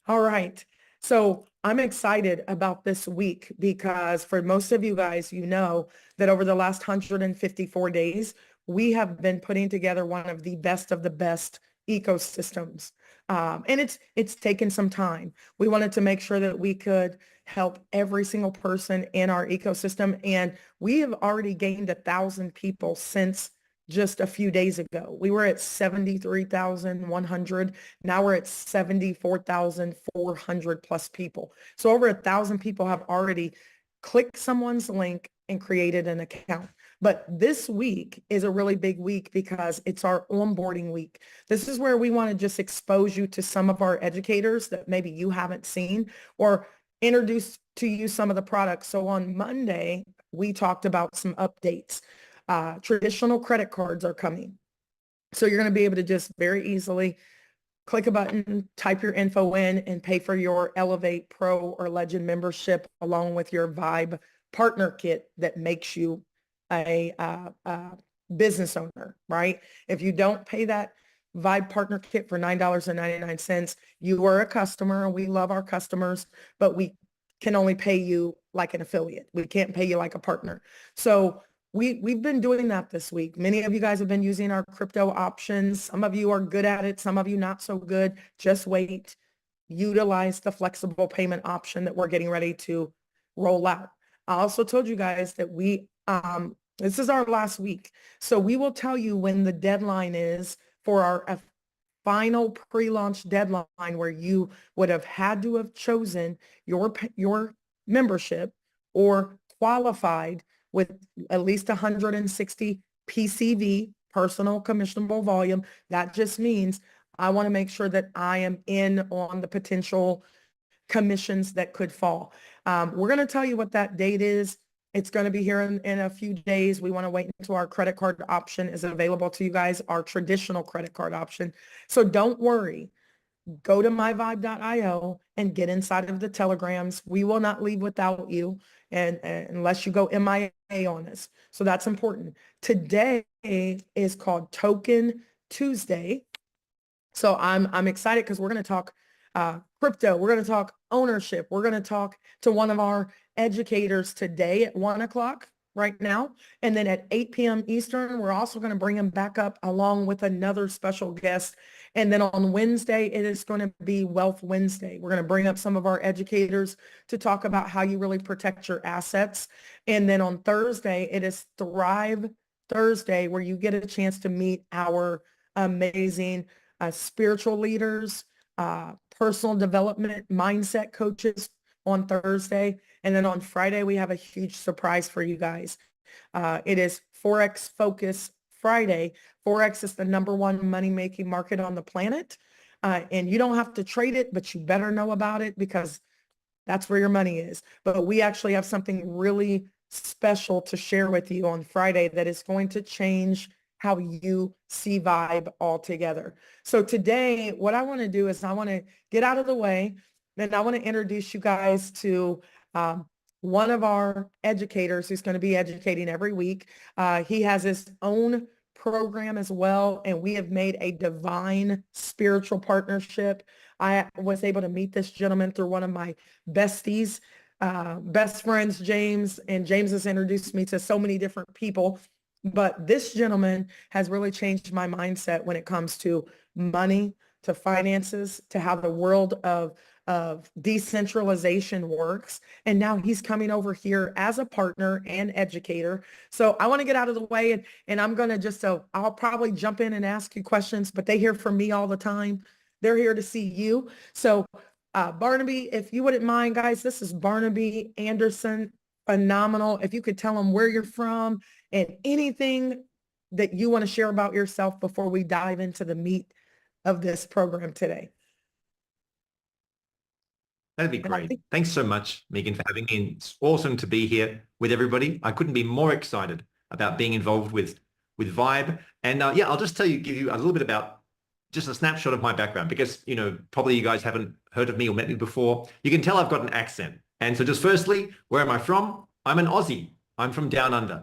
All right. So I'm excited about this week because for most of you guys, you know that over the last 154 days, we have been putting together one of the best ecosystems. And it's taken some time. We wanted to make sure that we could help every single person in our ecosystem. And we have already gained 1,000 people since just a few days ago. We were at 73,100. Now we're at 74,400 plus people. So over 1,000 people have already clicked someone's link and created an account. But this week is a really big week because it's our onboarding week. This is where we want to just expose you to some of our educators that maybe you haven't seen or introduce to you some of the products. So on Monday, we talked about some updates. Traditional credit cards are coming. So you're going to be able to just very easily click a button, type your info in, and pay for your Elevate Pro or Legend membership along with your Vibe partner kit that makes you a business owner, right? If you don't pay that Vibe partner kit for $9.99, you are a customer, and we love our customers, but we can only pay you like an affiliate. We can't pay you like a partner. So we've been doing that this week. Many of you guys have been using our crypto options. Some of you are good at it. Some of you not so good. Just wait. Utilize the flexible payment option that we're getting ready to roll out. I also told you guys that this is our last week. So we will tell you when the deadline is for our final pre-launch deadline where you would have had to have chosen your membership or qualified with at least 160 PCV, personal commissionable volume. That just means I want to make sure that I am in on the potential commissions that could fall. We're going to tell you what that date is. It's going to be here in a few days. We want to wait until our credit card option is available to you guys, our traditional credit card option. So don't worry. Go to myvibe.io and get inside of the telegrams. We will not leave without you and unless you go MIA on us. So that's important. Today is called Token Tuesday. So I'm excited because we're going to talk crypto. We're going to talk ownership. We're going to talk to one of our educators today at 1 o'clock right now. And then at 8 p.m. Eastern, we're also going to bring him back up along with another special guest. And then on Wednesday, it is going to be Wealth Wednesday. We're going to bring up some of our educators to talk about how you really protect your assets. And then on Thursday, it is Thrive Thursday, where you get a chance to meet our amazing spiritual leaders, personal development, mindset coaches on Thursday. And then on Friday, we have a huge surprise for you guys. It is Forex Focus Friday. Forex is the #1 money-making market on the planet. And you don't have to trade it, but you better know about it because that's where your money is. But we actually have something really special to share with you on Friday that is going to change how you see Vibe altogether. So today, what I want to do is I want to get out of the way, and I want to introduce you guys to one of our educators who's going to be educating every week. He has his own program as well, and we have made a divine spiritual partnership. I was able to meet this gentleman through one of my besties, best friends, James, and James has introduced me to so many different people. But this gentleman has really changed my mindset when it comes to money, to finances, to how the world of decentralization works. And now he's coming over here as a partner and educator. So I want to get out of the way and I'm going to just, I'll probably jump in and ask you questions, but they hear from me all the time. They're here to see you. So Barnaby, if you wouldn't mind, guys, this is Barnaby Anderson. Phenomenal. If you could tell them where you're from and anything that you want to share about yourself before we dive into the meat of this program today. That'd be great. Thanks so much, Megan, for having me. It's awesome to be here with everybody. I couldn't be more excited about being involved with Vibe. And yeah, I'll just give you a little bit about just a snapshot of my background because, probably you guys haven't heard of me or met me before. You can tell I've got an accent. And so just firstly, where am I from? I'm an Aussie. I'm from down under,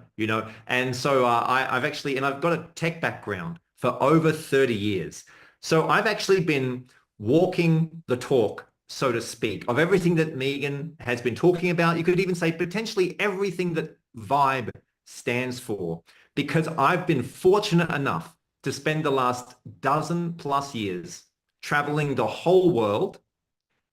and so I've got a tech background for over 30 years. So I've actually been walking the talk so to speak, of everything that Megan has been talking about. You could even say potentially everything that Vibe stands for, because I've been fortunate enough to spend the last dozen plus years traveling the whole world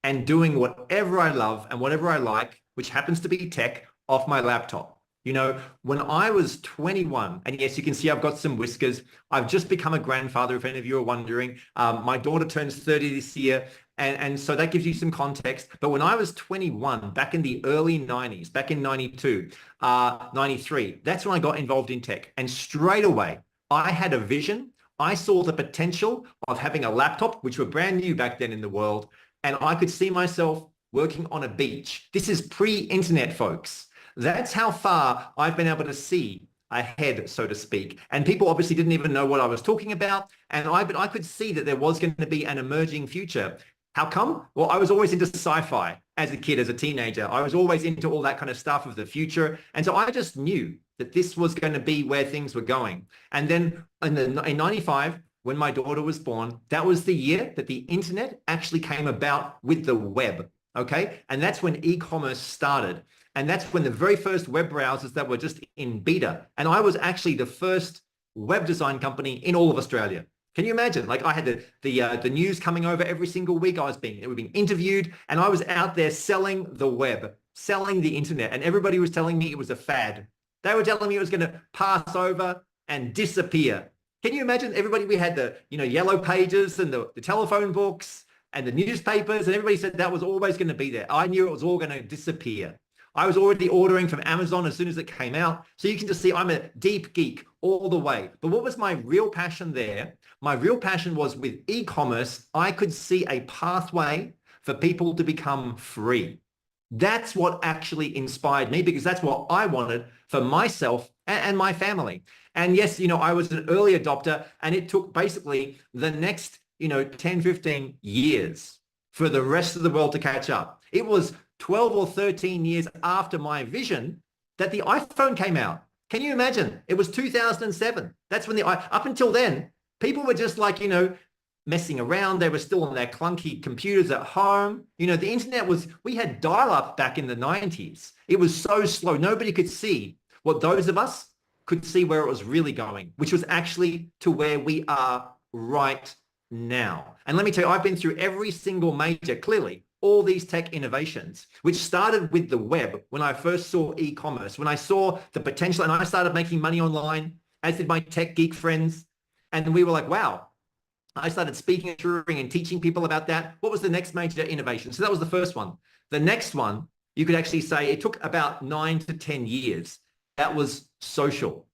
and doing whatever I love and whatever I like, which happens to be tech, off my laptop. You know, when I was 21, and yes, you can see I've got some whiskers. I've just become a grandfather, if any of you are wondering. My daughter turns 30 this year, and so that gives you some context. But when I was 21, back in the early 90s, back in 92, 93, that's when I got involved in tech. And straight away, I had a vision. I saw the potential of having a laptop, which were brand new back then in the world, and I could see myself working on a beach. This is pre-internet, folks. That's how far I've been able to see ahead, so to speak. And people obviously didn't even know what I was talking about. And I could see that there was going to be an emerging future. How come? Well, I was always into sci-fi as a kid, as a teenager. I was always into all that kind of stuff of the future. And so I just knew that this was going to be where things were going. And then in 95, when my daughter was born, that was the year that the internet actually came about with the web. Okay. And that's when e-commerce started. And that's when the very first web browsers that were just in beta. And I was actually the first web design company in all of Australia. Can you imagine? Like, I had the news coming over every single week. We were being interviewed, and I was out there selling the web, selling the internet. And everybody was telling me it was a fad. They were telling me it was going to pass over and disappear. Can you imagine? Everybody, we had the, yellow pages and the telephone books and the newspapers, and everybody said that was always going to be there. I knew it was all going to disappear. I was already ordering from Amazon as soon as it came out. So you can just see I'm a deep geek all the way. But what was my real passion there? My real passion was with e-commerce. I could see a pathway for people to become free. That's what actually inspired me, because that's what I wanted for myself and my family. And yes, I was an early adopter, and it took basically the next, 10, 15 years for the rest of the world to catch up. It was 12 or 13 years after my vision that the iPhone came out. Can you imagine? It was 2007. That's when up until then, people were just like, messing around. They were still on their clunky computers at home. The internet we had dial-up back in the 90s. It was so slow. Nobody could see what those of us could see where it was really going, which was actually to where we are right now. And let me tell you, I've been through every single major, clearly, all these tech innovations, which started with the web when I first saw e-commerce, when I saw the potential, and I started making money online, as did my tech geek friends. And we were like, wow. I started speaking and touring and teaching people about that. What was the next major innovation? So that was the first one. The next one, you could actually say it took about 9 to 10 years. That was social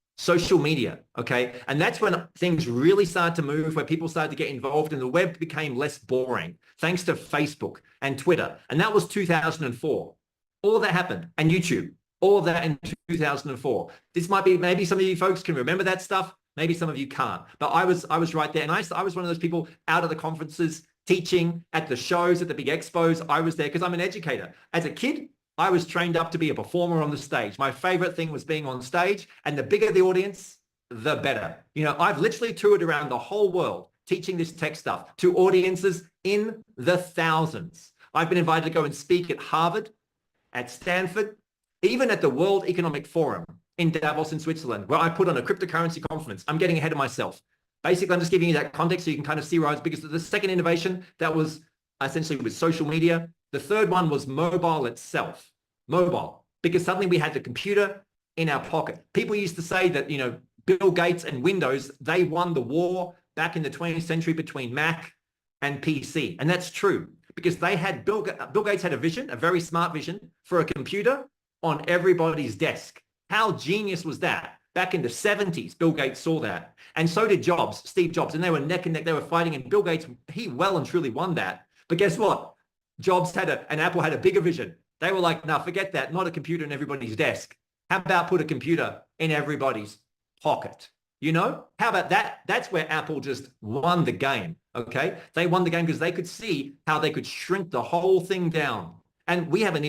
media, okay? And that's when things really started to move, where people started to get involved, and the web became less boring, thanks to Facebook and Twitter. And that was 2004. All of that happened. And YouTube, all of that in 2004. This might be, maybe some of you folks can remember that stuff. Maybe some of you can't. But I was right there. And I was one of those people out at the conferences, teaching at the shows, at the big expos. I was there because I'm an educator. As a kid, I was trained up to be a performer on the stage. My favorite thing was being on stage, and the bigger the audience, the better. I've literally toured around the whole world teaching this tech stuff to audiences in the thousands. I've been invited to go and speak at Harvard, at Stanford, even at the World Economic Forum in Davos in Switzerland, where I put on a cryptocurrency conference. I'm getting ahead of myself. Basically, I'm just giving you that context so you can kind of see where I was, because the second innovation, that was essentially with social media. The third one was mobile itself, because suddenly we had the computer in our pocket. People used to say that, Bill Gates and Windows, they won the war back in the 20th century between Mac and PC. And that's true, because Bill Gates had a vision, a very smart vision, for a computer on everybody's desk. How genius was that? Back in the 70s, Bill Gates saw that. And so did Steve Jobs, and they were neck and neck. They were fighting, and Bill Gates, he well and truly won that. But guess what? Jobs and Apple had a bigger vision. They were like, no, forget that. Not a computer in everybody's desk. How about put a computer in everybody's pocket? How about that? That's where Apple just won the game, okay? They won the game because they could see how they could shrink the whole thing down. And things haven't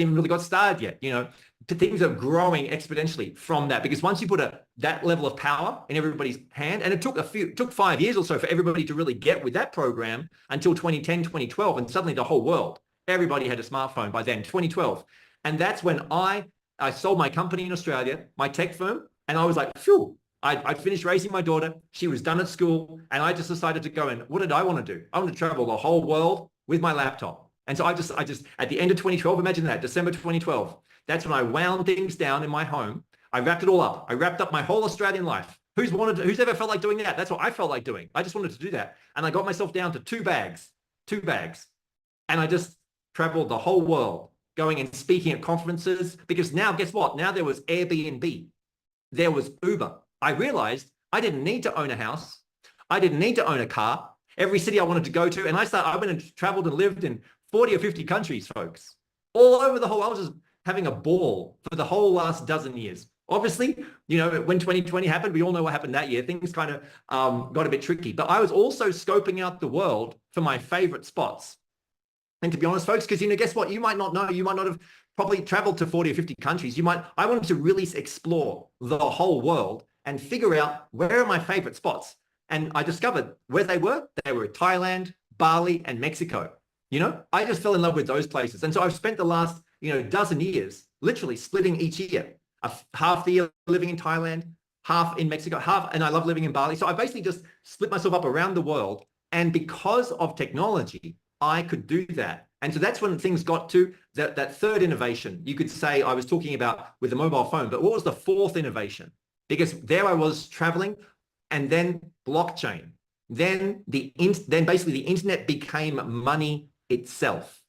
even really got started yet. things are growing exponentially from that, because once you put that level of power in everybody's hand, and it took 5 years or so for everybody to really get with that program until 2010, 2012, and suddenly the whole world, everybody had a smartphone by then, 2012. And that's when I sold my company in Australia, my tech firm, and I was like, phew, I'd finished raising my daughter. She was done at school, and I just decided to go, and what did I want to do? I want to travel the whole world with my laptop. And so I just at the end of 2012, imagine that, December 2012, that's when I wound things down in my home. I wrapped it all up. I wrapped up my whole Australian life. Who's ever felt like doing that? That's what I felt like doing. I just wanted to do that. And I got myself down to two bags. And I just traveled the whole world, going and speaking at conferences, because now, guess what? Now there was Airbnb. There was Uber. I realized I didn't need to own a house. I didn't need to own a car. Every city I wanted to go to. And I went and traveled and lived in 40 or 50 countries, folks, all over the whole. I was just having a ball for the whole last dozen years. Obviously, you know, when 2020 happened, we all know what happened that year. Things kind of got a bit tricky. But I was also scoping out the world for my favorite spots. And to be honest, folks, because, you know, guess what? You might not know. You might not have probably traveled to 40 or 50 countries. I wanted to really explore the whole world and figure out where are my favorite spots. And I discovered where they were. They were Thailand, Bali, and Mexico. You know, I just fell in love with those places. And so I've spent the last, dozen years literally splitting each year. Half the year living in Thailand, half in Mexico, and I love living in Bali. So I basically just split myself up around the world. And because of technology, I could do that. And so that's when things got to that third innovation. You could say I was talking about with the mobile phone, but what was the fourth innovation? Because there I was traveling, and then blockchain. Then basically the internet became money itself.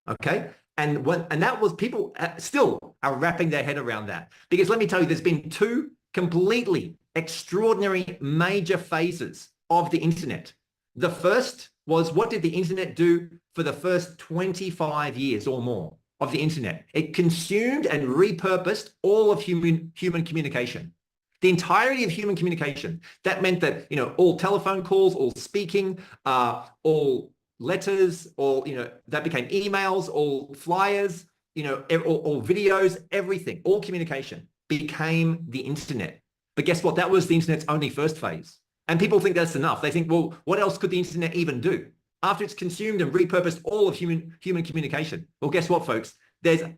Okay. And that was, people still are wrapping their head around that. Because let me tell you, there's been two completely extraordinary major phases of the internet. The first was, what did the internet do for the first 25 years or more of the internet? It consumed and repurposed all of human communication. The entirety of human communication. That meant that, all telephone calls, all speaking, all letters, all, that became emails, all flyers, all videos, everything, all communication became the internet. But guess what? That was the internet's only first phase. And people think that's enough. They think, well, what else could the internet even do? After it's consumed and repurposed all of human communication. Well, guess what, folks?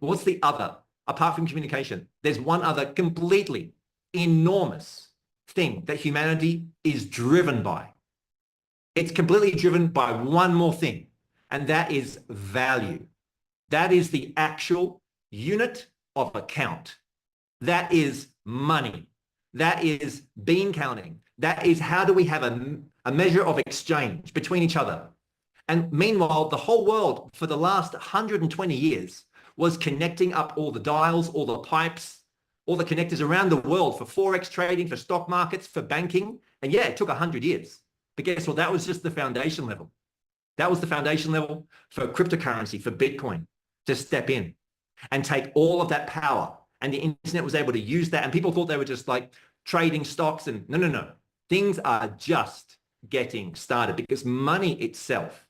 What's the other, apart from communication? There's one other completely enormous thing that humanity is driven by. It's completely driven by one more thing, and that is value. That is the actual unit of account. That is money. That is bean counting. That is, how do we have a measure of exchange between each other? And meanwhile, the whole world for the last 120 years was connecting up all the dials, all the pipes, all the connectors around the world for Forex trading, for stock markets, for banking. And yeah, it took 100 years. But guess what? That was just the foundation level. That was the foundation level for cryptocurrency, for Bitcoin to step in and take all of that power. And the internet was able to use that. And people thought they were just like trading stocks. And no. Things are just getting started, because money itself,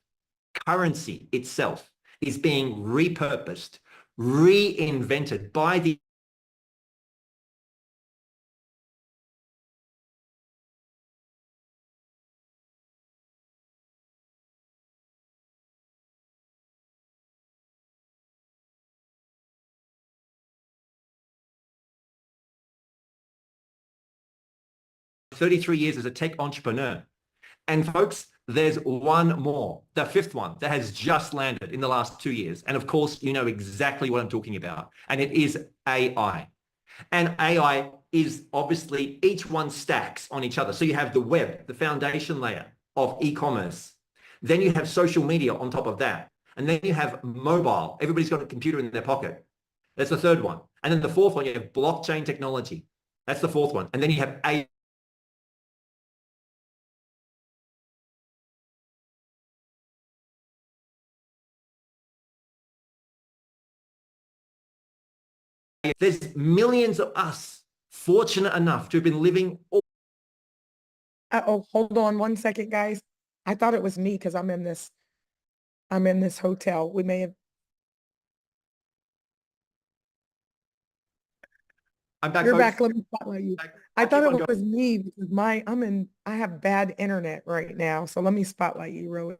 currency itself, is being repurposed, reinvented by the $33 years as a tech entrepreneur. And folks, there's one more, the fifth one, that has just landed in the last 2 years. And of course, you know exactly what I'm talking about. And it is AI. And AI is obviously, each one stacks on each other. So you have the web, the foundation layer of e-commerce. Then you have social media on top of that. And then you have mobile. Everybody's got a computer in their pocket. That's the third one. And then the fourth one, you have blockchain technology. That's the fourth one. And then you have AI. There's millions of us fortunate enough to have been living. Oh, hold on 1 second, guys. I thought it was me because I'm in this hotel. We may have I'm back, You're folks. back. Let me spotlight you. Back. I I'll thought keep on it going. was me because I have bad internet right now. So let me spotlight you really